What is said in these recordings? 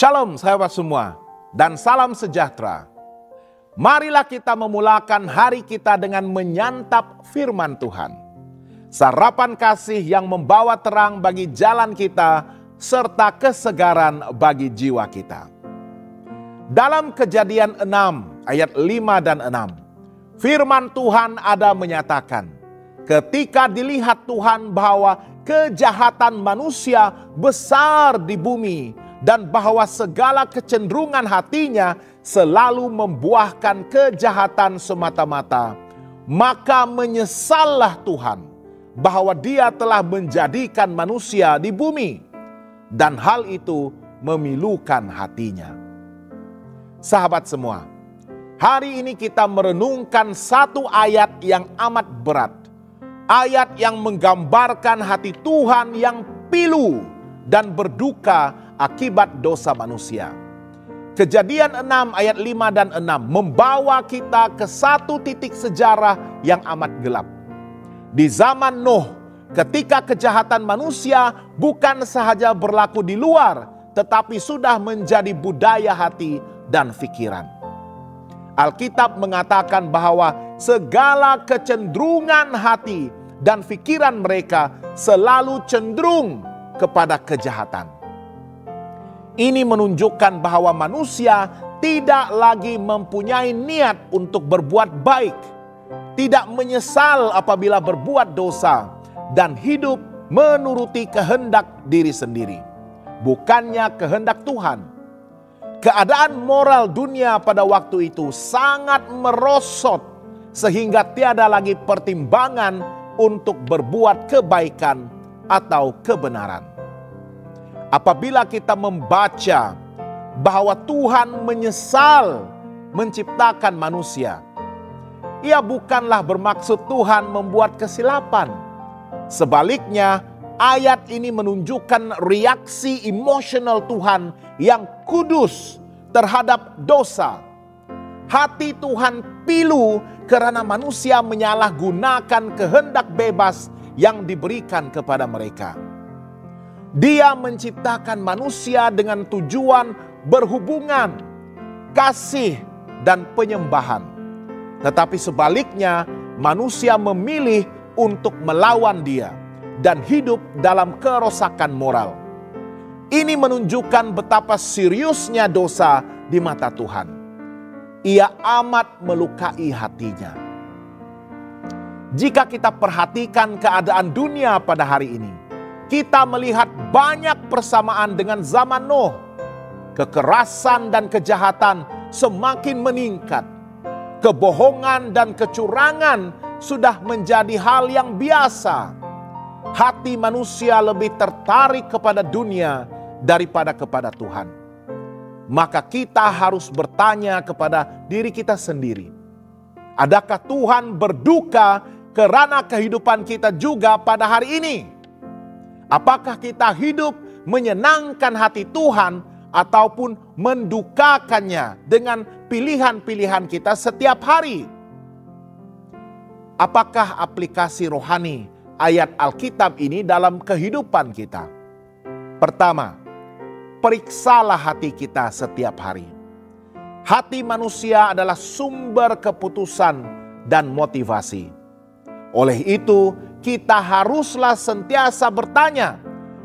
Shalom sahabat semua dan salam sejahtera. Marilah kita memulakan hari kita dengan menyantap firman Tuhan. Sarapan kasih yang membawa terang bagi jalan kita serta kesegaran bagi jiwa kita. Dalam Kejadian 6 ayat 5 dan 6, firman Tuhan ada menyatakan, ketika dilihat Tuhan bahwa kejahatan manusia besar di bumi dan bahwa segala kecenderungan hatinya selalu membuahkan kejahatan semata-mata, maka menyesallah Tuhan bahwa Dia telah menjadikan manusia di bumi, dan hal itu memilukan hatinya. Sahabat semua, hari ini kita merenungkan satu ayat yang amat berat. Ayat yang menggambarkan hati Tuhan yang pilu dan berduka akibat dosa manusia. Kejadian 6 ayat 5 dan 6 membawa kita ke satu titik sejarah yang amat gelap. Di zaman Nuh, ketika kejahatan manusia bukan sahaja berlaku di luar, tetapi sudah menjadi budaya hati dan pikiran. Alkitab mengatakan bahwa segala kecenderungan hati dan pikiran mereka selalu cenderung kepada kejahatan. Ini menunjukkan bahwa manusia tidak lagi mempunyai niat untuk berbuat baik, tidak menyesal apabila berbuat dosa, dan hidup menuruti kehendak diri sendiri, bukannya kehendak Tuhan. Keadaan moral dunia pada waktu itu sangat merosot sehingga tiada lagi pertimbangan untuk berbuat kebaikan atau kebenaran. Apabila kita membaca bahwa Tuhan menyesal menciptakan manusia, Ia bukanlah bermaksud Tuhan membuat kesilapan. Sebaliknya, ayat ini menunjukkan reaksi emosional Tuhan yang kudus terhadap dosa. Hati Tuhan pilu karena manusia menyalahgunakan kehendak bebas yang diberikan kepada mereka. Dia menciptakan manusia dengan tujuan berhubungan, kasih, dan penyembahan. Tetapi sebaliknya, manusia memilih untuk melawan Dia dan hidup dalam kerosakan moral. Ini menunjukkan betapa seriusnya dosa di mata Tuhan. Ia amat melukai hatinya. Jika kita perhatikan keadaan dunia pada hari ini, kita melihat banyak persamaan dengan zaman Nuh. Kekerasan dan kejahatan semakin meningkat. Kebohongan dan kecurangan sudah menjadi hal yang biasa. Hati manusia lebih tertarik kepada dunia daripada kepada Tuhan. Maka kita harus bertanya kepada diri kita sendiri. Adakah Tuhan berduka karena kehidupan kita juga pada hari ini? Apakah kita hidup menyenangkan hati Tuhan ataupun mendukakannya dengan pilihan-pilihan kita setiap hari? Apakah aplikasi rohani ayat Alkitab ini dalam kehidupan kita? Pertama, periksalah hati kita setiap hari. Hati manusia adalah sumber keputusan dan motivasi. Oleh itu, kita haruslah sentiasa bertanya,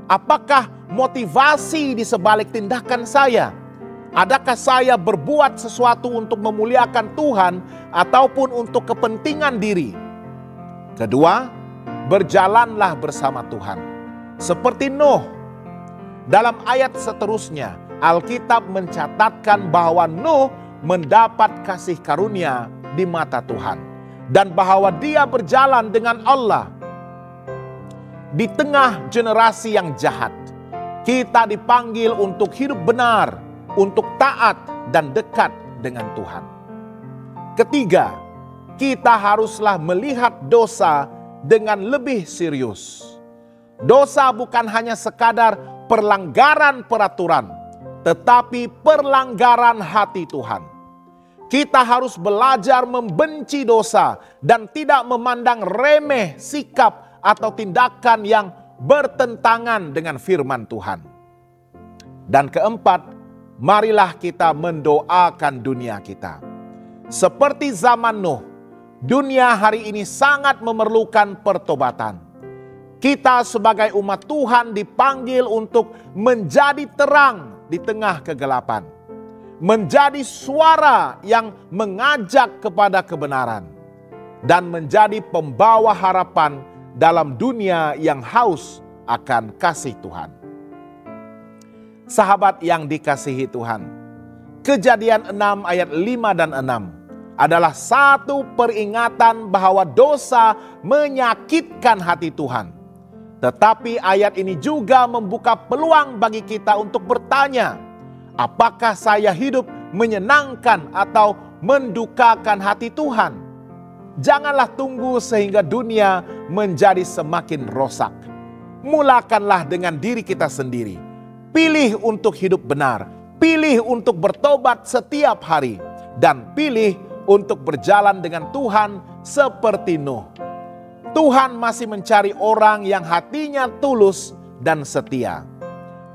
apakah motivasi di sebalik tindakan saya? Adakah saya berbuat sesuatu untuk memuliakan Tuhan ataupun untuk kepentingan diri? Kedua, berjalanlah bersama Tuhan. Seperti Nuh. Dalam ayat seterusnya, Alkitab mencatatkan bahwa Nuh mendapat kasih karunia di mata Tuhan. Dan bahwa dia berjalan dengan Allah. Di tengah generasi yang jahat, kita dipanggil untuk hidup benar, untuk taat dan dekat dengan Tuhan. Ketiga, kita haruslah melihat dosa dengan lebih serius. Dosa bukan hanya sekadar pelanggaran peraturan, tetapi pelanggaran hati Tuhan. Kita harus belajar membenci dosa dan tidak memandang remeh sikap atau tindakan yang bertentangan dengan firman Tuhan. Dan keempat, marilah kita mendoakan dunia kita. Seperti zaman Nuh, dunia hari ini sangat memerlukan pertobatan. Kita sebagai umat Tuhan dipanggil untuk menjadi terang di tengah kegelapan. Menjadi suara yang mengajak kepada kebenaran. Dan menjadi pembawa harapan dalam dunia yang haus akan kasih Tuhan. Sahabat yang dikasihi Tuhan, Kejadian 6 ayat 5 dan 6 adalah satu peringatan bahwa dosa menyakitkan hati Tuhan. Tetapi ayat ini juga membuka peluang bagi kita untuk bertanya, apakah saya hidup menyenangkan atau mendukakan hati Tuhan? Janganlah tunggu sehingga dunia menjadi semakin rosak. Mulakanlah dengan diri kita sendiri. Pilih untuk hidup benar, pilih untuk bertobat setiap hari, dan pilih untuk berjalan dengan Tuhan seperti Nuh. Tuhan masih mencari orang yang hatinya tulus dan setia.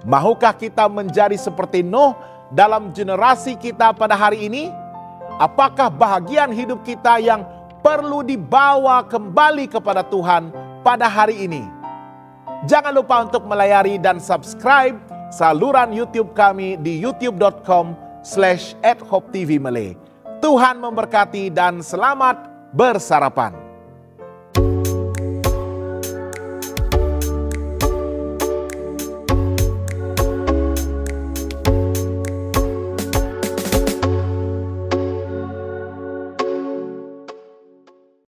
Mahukah kita menjadi seperti Nuh dalam generasi kita pada hari ini? Apakah bahagian hidup kita yang perlu dibawa kembali kepada Tuhan pada hari ini? Jangan lupa untuk melayari dan subscribe saluran YouTube kami di youtube.com/@hoptvmalay. Tuhan memberkati dan selamat bersarapan.